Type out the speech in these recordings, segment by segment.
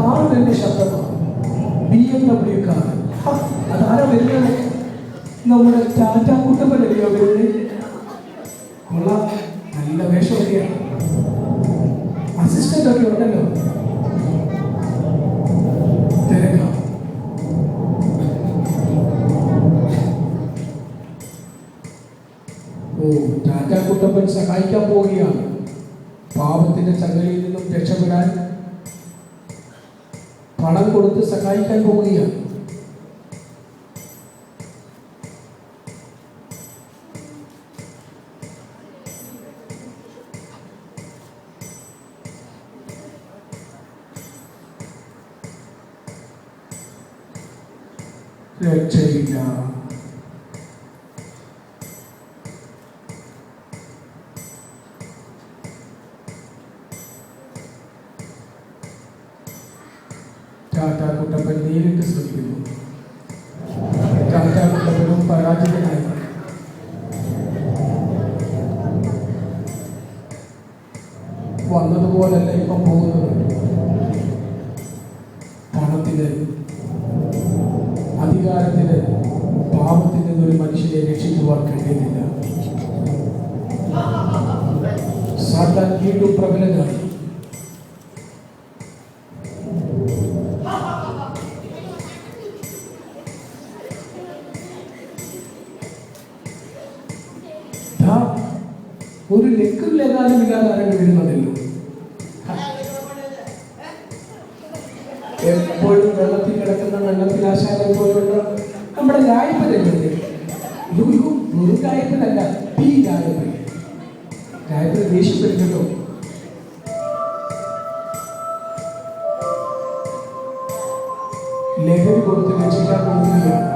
കാറിന്റെ ശബ്ദമാണ്. BMW car. അതാരാ വരുന്നത്? നമ്മുടെ ടാറ്റ കുട്ടപ്പനല്ലയോ വരുന്നത്? കൊള്ളാം, നല്ല വേഷമൊക്കെയാണ്. അസിസ്റ്റന്റ് ഒക്കെ ഉണ്ടല്ലോ. തിരക്കാം. ടാറ്റ കുട്ടപ്പൻ സഹായിക്കാൻ പോവുകയാണ്. പാപത്തിന്റെ ചങ്ങലയിൽ നിന്നും രക്ഷപ്പെടാൻ പണം കൊടുത്ത് സഹായിക്കാൻ പോവുകയാണ്. രക്ഷയില്ല. ടാറ്റ കുട്ടപ്പൻ നേരിട്ട് ശ്രമിക്കുന്നു. ടാറ്റ കുട്ടപ്പനും പരാജയനായി. വന്നതുപോലല്ല ഇപ്പം പോകുന്നത്. പണത്തിന്, അധികാരത്തിന്, പാപത്തിൽ നിന്നൊരു മനുഷ്യനെ രക്ഷിക്കുവാൻ കഴിയുന്നില്ല. സാത്താൻ വീണ്ടും പ്രബലനായി. ഒരു ലെക്കും ലേഖാനും ഇല്ലാതെ ആരെങ്കിലും വരുന്നുണ്ടല്ലോ. എപ്പോഴും വെള്ളത്തിൽ കിടക്കുന്ന വെള്ളത്തിൽ ആശാനം പോലുള്ള നമ്മുടെ രായപ്പനല്ലേ? ഒരു രായപ്പനല്ല, ഈ രായപ്പൻ. രായപ്പൻ ദേഷ്യപ്പെടുന്നല്ലോ. ലഹരി കൊടുത്ത് രക്ഷിക്കാൻ പോകുകയാണ്.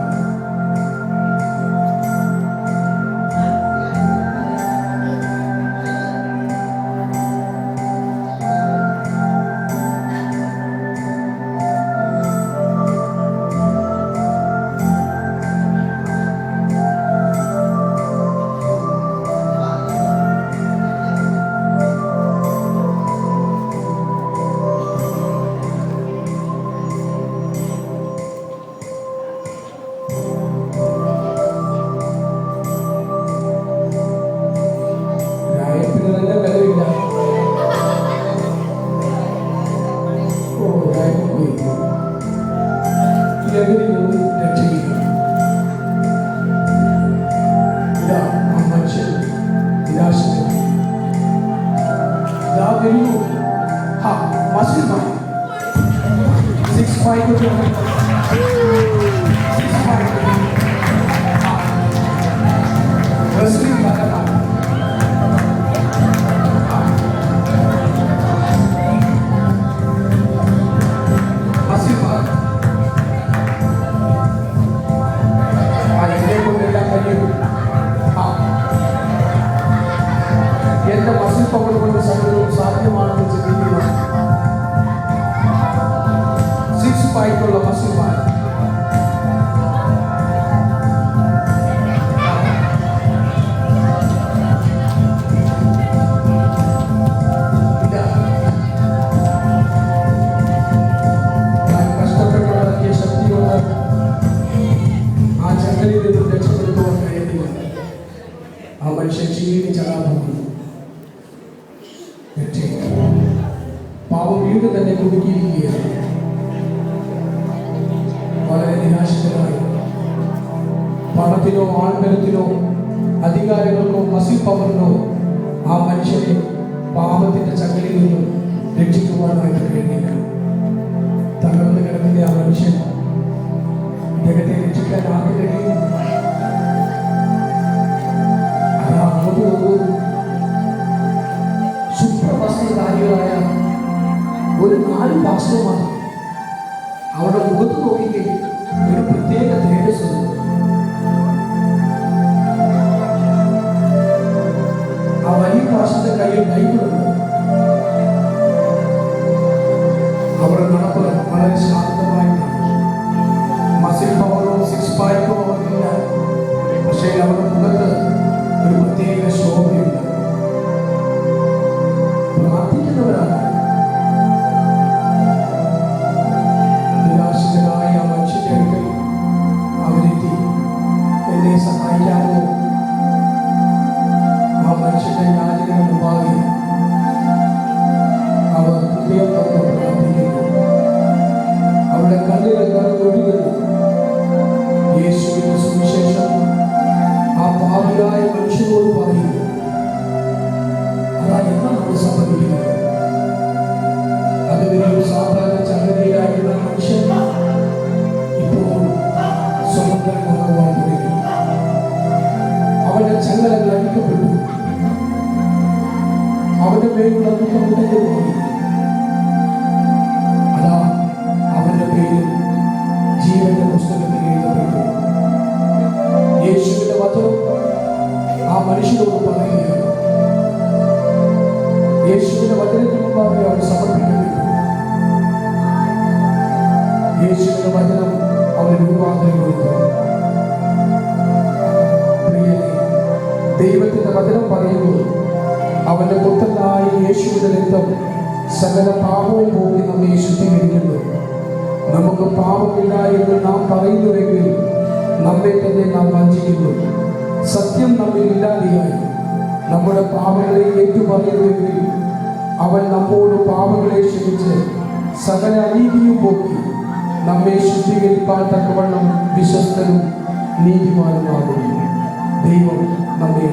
എന്റെ മസിൽ പവർ കൊണ്ട് സകലവും സാധ്യമാണെന്ന് ചിന്തിക്കുക. 6 പായ്ക്കുള്ള മസിൽമാർ. കഷ്ടപ്പെട്ടുണ്ടാക്കിയ ശക്തി കൊണ്ട് ആ ചങ്ങലയിൽ നിന്നും രക്ഷപ്പെടുത്തുവാൻ കഴിയുന്നില്ല. ആ മനുഷ്യൻ ക്ഷീണിച്ചതാകുന്നു. പാവം വീണ്ടും തന്നെ കുടുക്കിയിരിക്കുകയാണ്. വളരെ നിരാശിതരായി. പണത്തിനോ ആൾബലത്തിനോ അധികാരങ്ങൾക്കോ മസിൽ പവറിനോ ആ മനുഷ്യനെ പാപത്തിന്റെ ചങ്ങലയിൽ നിന്നും രക്ഷിക്കുവാനായിട്ട് കഴിയുന്നില്ല. തകർന്നു കിടക്കുന്ന ആ മനുഷ്യൻ ഇദ്ദേഹത്തെ രക്ഷിക്കാൻ ആകെ കഴിയും. സുപ്രവസ്ത്രധാരികളായ ഒരു 4 പാസ്റ്റർമാർ അവരുടെ മുഖത്ത് നോക്കിക്കഴിഞ്ഞ് ഒരു പ്രത്യേക തേജസ്. ആ വലിയ പാസ്റ്ററുടെ കയ്യിൽ ബൈബിളുണ്ട്. അവരുടെ നടപ്പ് വളരെ ശാന്തമായിട്ടാണ്. മസിൽ പവറോ 6 പായ്ക്കോ ഇല്ല. പക്ഷേ അവരുടെ മുഖത്ത് ഒരു പ്രത്യേക ശോഭയുണ്ട്. പ്രാർത്ഥിക്കുന്നവരാണ്. മുതൽ ഉറങ്ങുവാൻ തുടങ്ങി. അവന്റെ ചങ്ങലകൾ അഴിക്കപ്പെട്ടു. അവന്റെ മേലുള്ള ദുഃഖം ഉടഞ്ഞു പോയി. അതാ അവന്റെ പേര് ജീവന്റെ പുസ്തകത്തിൽ എഴുതപ്പെട്ടു. യേശുവിന്റെ വചനം ആ മനുഷ്യരോട് പറയുകയാണ്. യേശുവിന്റെ വചനത്തിന് മുമ്പാകെ അവർ സമർപ്പിക്കുന്നു. യേശുവിന്റെ വചനം അവന് രൂപാന്തരം കൊടുത്തു. പ്രിയരെ, ദൈവത്തിന്റെ വചനം പറയുമ്പോൾ അവന്റെ പുത്രനായ യേശുവിന്റെ രക്തം സകല പാപവും പോയി നമ്മെ ശുദ്ധീകരിക്കുന്നു. നമുക്ക് പാപമില്ല എന്ന് നാം പറയുന്നുവെങ്കിൽ നമ്മെ തന്നെ നാം വഞ്ചിക്കുന്നു. സത്യം നമ്മിൽ ഇല്ലാതെയായി നമ്മുടെ പാപങ്ങളെ ഏറ്റുപറയുന്നുവെങ്കിൽ അവൻ നമ്മോട് പാപങ്ങളെ ക്ഷമിച്ച് സകല അനീതിയും പോക്കി നമ്മെ ശുദ്ധീകരിക്കാൻ തക്കവണ്ണം വിശ്വസ്തനും നീതിമാനുമാകുന്നു. ദൈവം നമ്മെ